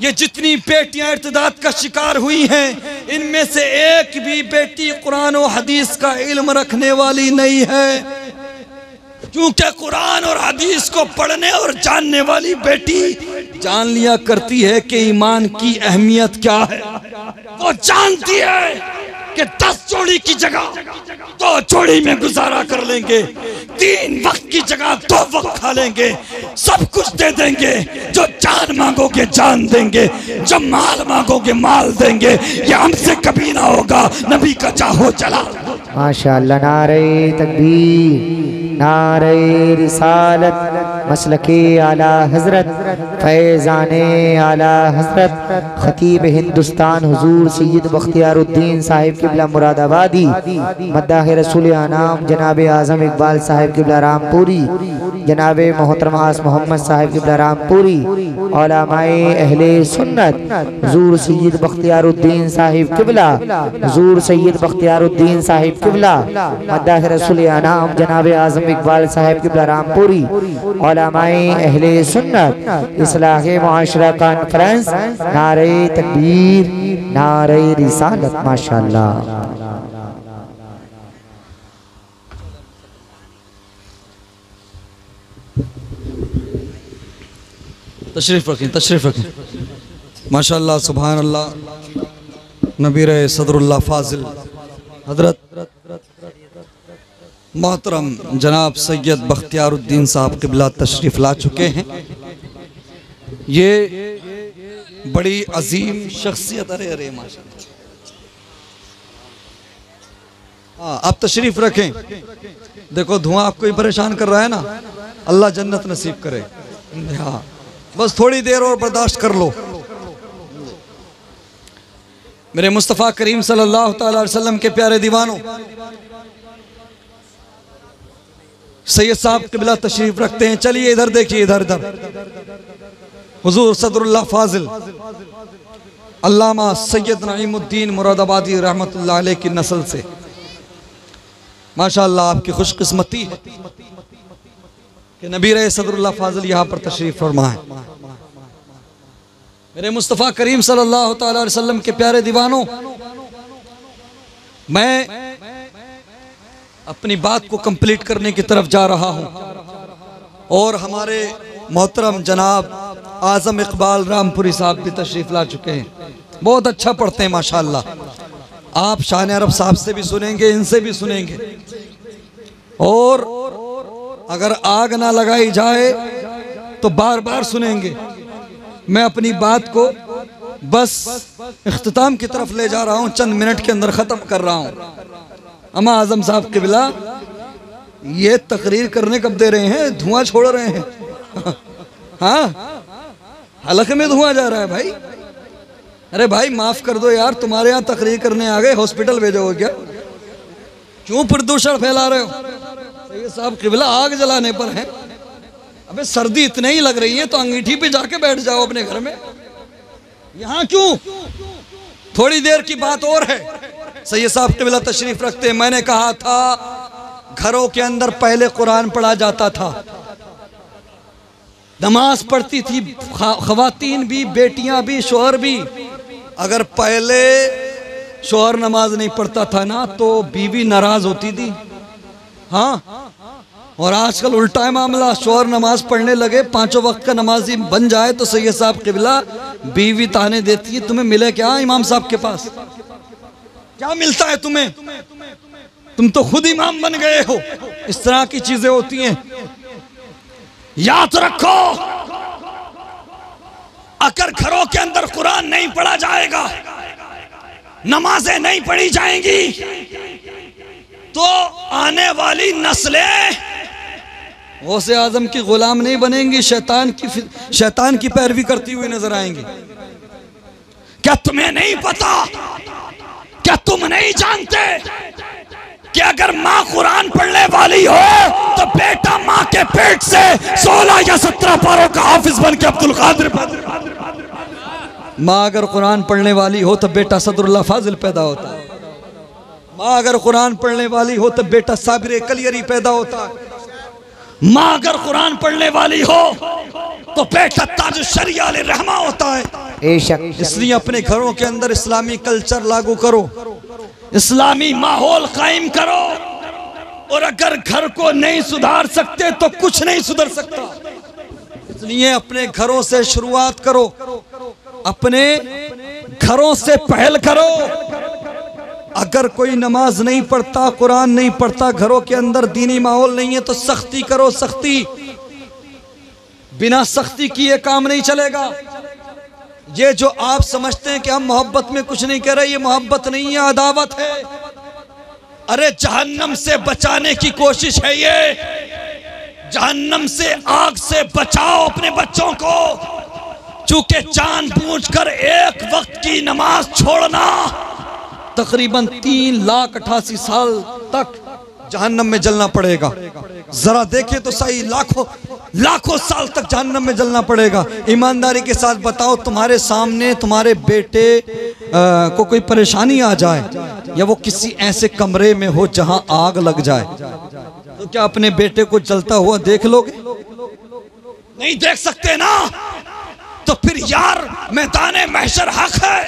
ये जितनी बेटियां इर्तिदाद का शिकार हुई हैं, इनमें से एक भी बेटी कुरान और हदीस का इल्म रखने वाली नहीं है, क्योंकि कुरान और हदीस को पढ़ने और जानने वाली बेटी जान लिया करती है कि ईमान की अहमियत क्या है। वो जानती है कि 10 जोड़ी की जगह 2 जोड़ी में गुजारा कर लेंगे, 3 वक्त की जगह 2 वक्त खा लेंगे, सब कुछ दे देंगे। जो जान मांगोगे जान देंगे, जो माल मांगोगे माल देंगे। ये हमसे कभी ना होगा, नबी का चाहो चला। माशाअल्लाह। नारे तकबीर, नारे रिसालत, मसलके आला हजरत, फैज़ाने आला हजरत, खतीब हिंदुस्तान हुजूर सैयद बख्तियारुद्दीन साहिब किबला मुरादाबादी, मद्दाह रसूल अनाम जनाब आज़म इकबाल साहिब किबला रामपुरी, जनाब मोहतरम आस मोहम्मद साहिब किबला रामपुरी, उलमाए अहले सुन्नत हुजूर सैयद बख्तियारुद्दीन साहिब किबला, हुजूर सैयद बख्तियारुद्दीन साहिब किबला, मद्दाह रसूल अनाम जनाब आज़म इकबाल साहिब किबला रामपुरी, उलमाए अहले सुन्नत इस्लाह मुआशरा कॉन्फ्रेंस। नारे तकबीर, नारे रिसालत। माशाअल्लाह। तशरीफ रखें, तशरीफ रखें। माशाअल्लाह, सुभान अल्लाह। नबी रहे सदरुल्लाह फाजिल हजरत मोहतरम जनाब सैयद बख्तियारुद्दीन साहब किबला तशरीफ़ ला चुके हैं। ये बड़ी अजीम शख्सियत। अरे अरे माशाअल्लाह। हाँ, आप तशरीफ़ रखें। देखो धुआं आपको ही परेशान कर रहा है ना, अल्लाह जन्नत नसीब करे। हाँ, बस थोड़ी देर और बर्दाश्त कर लो। मेरे मुस्तफ़ा करीम सल्लल्लाहु अलैहि वसल्लम के प्यारे दीवानों, सैयद साहब किबला तशरीफ रखते हैं। चलिए इधर देखिए, इधर इधर। हुजूर सदरुल्लाह फाजिल अल्लामा सैयद नईमुद्दीन मुरादाबादी रहमतुल्लाह अलैह की नस्ल से माशाअल्लाह आपकी खुशकिस्मती है कि नबी रहे सदरुल्लाह फाजिल यहाँ पर तशरीफ फरमा है। मेरे मुस्तफ़ा करीम सल्लल्लाहु अलैहि वसल्लम के प्यारे दीवानों, मैं अपनी बात को कंप्लीट करने की तरफ जा रहा हूं और हमारे मोहतरम जनाब आज़म इकबाल रामपुरी साहब भी तशरीफ़ ला चुके हैं। बहुत अच्छा पढ़ते हैं माशाअल्लाह। आप शान अरब साहब से भी सुनेंगे, इनसे भी सुनेंगे। और अगर आग ना लगाई जाए तो बार बार सुनेंगे। मैं अपनी बात को बस इख्तिताम की तरफ ले जा रहा हूं, चंद मिनट के अंदर ख़त्म कर रहा हूं। अमा आज़म साहब किबला ये तकरीर करने कब दे रहे हैं, धुआं छोड़ रहे हैं। हाँ, हलक़े में धुआं जा रहा है भाई। अरे भाई माफ़ कर दो यार, तुम्हारे यहाँ तकरीर करने आ गए, हॉस्पिटल भेजोगे क्या? क्यों प्रदूषण फैला रहे हो? सैयद साहब किबला आग जलाने पर हैं। अबे सर्दी इतने ही लग रही है तो अंगीठी पे जाके बैठ जाओ अपने घर में, यहाँ क्यों? थोड़ी देर की बात और है। सैयद साहब किबला तशरीफ रखते हैं। मैंने कहा था घरों के अंदर पहले कुरान पढ़ा जाता था, नमाज पढ़ती थी खवातीन भी, बेटियां भी, शोहर भी। अगर पहले शोहर नमाज नहीं पढ़ता था ना तो बीवी नाराज होती थी। हाँ, और आजकल उल्टा है मामला, शोहर नमाज पढ़ने लगे, 5 वक्त का नमाजी बन जाए तो सैयद साहब किबला बीवी ताने देती है, तुम्हें मिले क्या इमाम साहब के पास? क्या मिलता है तुम्हें? तुम तो खुद इमाम बन गए हो। इस तरह की चीजें होती हैं। याद रखो, अगर घरों के अंदर कुरान नहीं पढ़ा जाएगा, नमाजें नहीं पढ़ी जाएंगी, तो आने वाली नस्लें गौसे आजम की गुलाम नहीं बनेंगी, शैतान की पैरवी करती हुई नजर आएंगी। क्या तुम्हें नहीं पता, क्या तुम नहीं जानते कि अगर माँ कुरान पढ़ने वाली हो तो बेटा माँ के पेट से 16 या 17 पारों का हाफिज बन के अब्दुल कादिर। माँ अगर कुरान पढ़ने वाली हो तो बेटा सदरुल्लाह फाजिल पैदा होता है। माँ अगर कुरान पढ़ने वाली हो तो बेटा साबिर कलियरी पैदा होता है। माँ अगर कुरान पढ़ने वाली हो तो बेटा ताज शरिया रहमा होता है। इसलिए अपने घरों के अंदर इस्लामी कल्चर लागू करो, इस्लामी माहौल कायम करो। और अगर घर को नहीं सुधार सकते तो कुछ नहीं सुधर सकता। इसलिए अपने घरों से शुरुआत करो, अपने घरों से पहल करो। अगर कोई नमाज नहीं पढ़ता, कुरान नहीं पढ़ता, घरों के अंदर दीनी माहौल नहीं है, तो सख्ती करो, सख्ती। बिना सख्ती किए काम नहीं चलेगा। ये जो आप समझते हैं कि हम मोहब्बत में कुछ नहीं कर रहे, ये मोहब्बत नहीं है, अदावत है। अरे जहन्नम से बचाने की कोशिश है ये। जहन्नम से, आग से बचाओ अपने बच्चों को। चूंकि जानबूझकर एक वक्त की नमाज छोड़ना तकरीबन 3,88,000 साल तक जहन्नम में जलना पड़ेगा। जरा देखे तो सही, लाखों साल तक जहन्नम में जलना पड़ेगा। ईमानदारी के साथ बताओ, तुम्हारे सामने तुम्हारे बेटे को कोई परेशानी आ जाए, या वो किसी ऐसे कमरे में हो जहां आग लग जाए, तो क्या अपने बेटे को जलता हुआ देख लोगे? नहीं देख सकते ना। तो फिर यार मैदाने महशर हक है,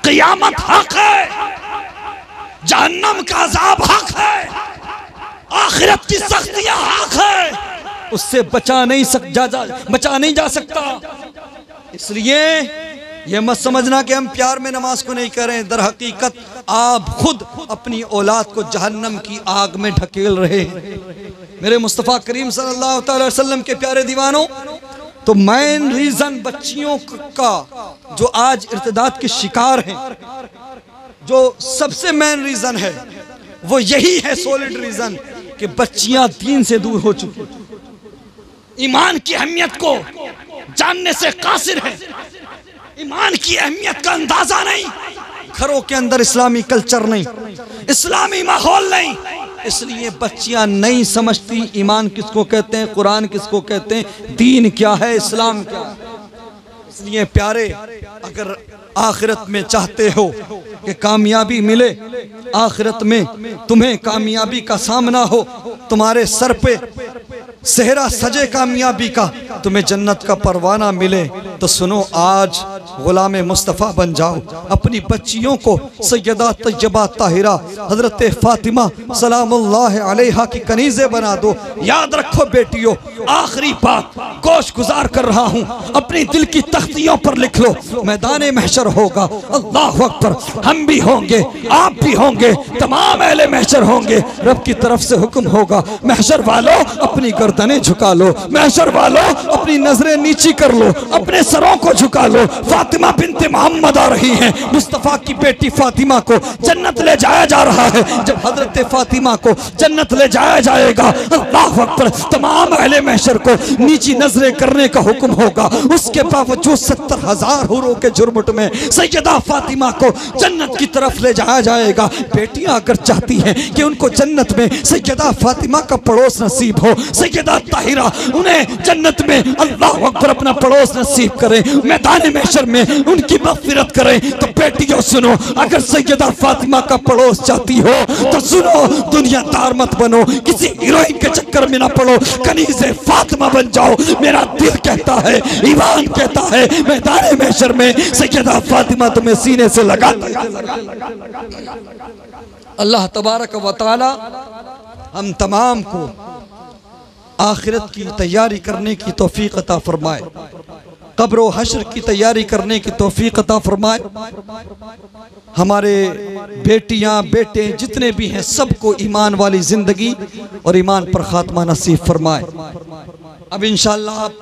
क़यामत हक है, जहन्नम का अज़ाब हक है, आखिरत की सख्तियां हक है। उससे बचा नहीं जा सकता। इसलिए यह मत समझना कि हम प्यार में नमाज को नहीं करें। दर हकीकत आप खुद अपनी औलाद को जहन्नम की आग में ढकेल रहे हैं। मेरे मुस्तफ़ा करीम सल्लल्लाहु अलैहि वसल्लम के प्यारे दीवानों, तो मेन रीजन बच्चियों का जो आज इर्तिदाद के शिकार हैं, जो सबसे मेन रीजन है वो यही है, सॉलिड रीजन, कि बच्चियां दीन से दूर हो चुकी, ईमान की अहमियत को जानने से कासिर है, ईमान की अहमियत का अंदाजा नहीं, घरों के अंदर इस्लामी कल्चर नहीं, इस्लामी माहौल नहीं। इसलिए बच्चियां नहीं समझती ईमान किसको कहते हैं, कुरान किसको कहते हैं, दीन क्या है, इस्लाम क्या है। इसलिए प्यारे, अगर आखिरत में चाहते हो कि कामयाबी मिले, आखिरत में तुम्हें कामयाबी का सामना हो, तुम्हारे सर पे सेहरा सजे कामयाबी का, तुम्हें जन्नत का परवाना मिले, तो सुनो, आज गुलाम मुस्तफ़ा बन जाओ। अपनी बच्चियों को सैयदा तैयबा ताहिरा हजरत फातिमा सलामुल्लाह अलैहा की कनीज़े बना दो। याद रखो बेटियों, आखिरी बात गोश गुजार कर रहा हूँ, अपनी दिल की तख्तियों पर लिख लो, मैदान महशर होगा, अल्लाह अकबर, हम भी होंगे, आप भी होंगे, तमाम अहले महशर होंगे। रब की तरफ से हुक्म होगा, महशर वालों अपनी गर्दनें झुका लो, महशर वालों अपनी नजरें नीची कर लो, अपने सरों को झुका लो। फातिमा बिनते मोहम्मद आ रही हैं, मुस्तफ़ा की बेटी फातिमा को जन्नत ले जाया जा रहा है। जब हजरत फातिमा को जन्नत ले जाया जाएगा, अल्लाह अकबर, तमाम अहले महशर को नीची नजरें करने का हुक्म होगा। उसके बावजूद 70,000 हुरों के जुर्मुट में सैयदा फातिमा को जन्नत की तरफ ले जाया जाएगा। बेटियां अगर चाहती हैं कि उनको जन्नत में सैयदा फातिमा का पड़ोस नसीब हो, सैयदा ताहिरा उन्हें जन्नत में अल्लाह अकबर अपना पड़ोस नसीब करें, मैदान महशर में उनकी मग़फ़िरत करें, तो बेटियों सुनो, अगर सैयदा फातिमा का पड़ोस चाहती हो तो सुनो, दुनियादार मत बनो, किसी हीरोइन के चक्कर में ना पड़ो, कनीज़े फातिमा बन जाओ। मेरा दिल कहता है, ईमान कहता है, मैदान महशर में सैयदा फातिमा तुम्हें सीने से लगा। अल्लाह तबारक व तआला हम तमाम को आखिरत की तैयारी करने की तौफीक अता फरमाए, कब्र व हश्र की तैयारी करने की तौफीक अता फरमाए। हमारे बेटियां बेटे जितने भी हैं, सबको ईमान वाली जिंदगी और ईमान पर खात्मा नसीब फरमाए। अब इंशाअल्लाह आप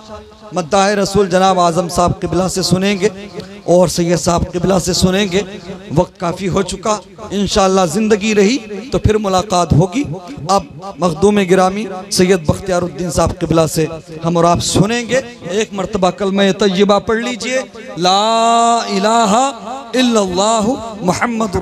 मद्दाह रसूल जनाब आज़म साहब क़िबला से सुनेंगे और सैयद साहब क़िबला से सुनेंगे। वक्त काफ़ी हो चुका, इंशाअल्लाह ज़िंदगी रही तो फिर मुलाकात होगी। अब मखदूम गिरामी सैयद बख्तियारुद्दीन साहब क़िबला से हम और आप सुनेंगे। एक मरतबा कलमा तय्यबा पढ़ लीजिए, ला इलाहा इल्लल्लाहु मुहम्मद।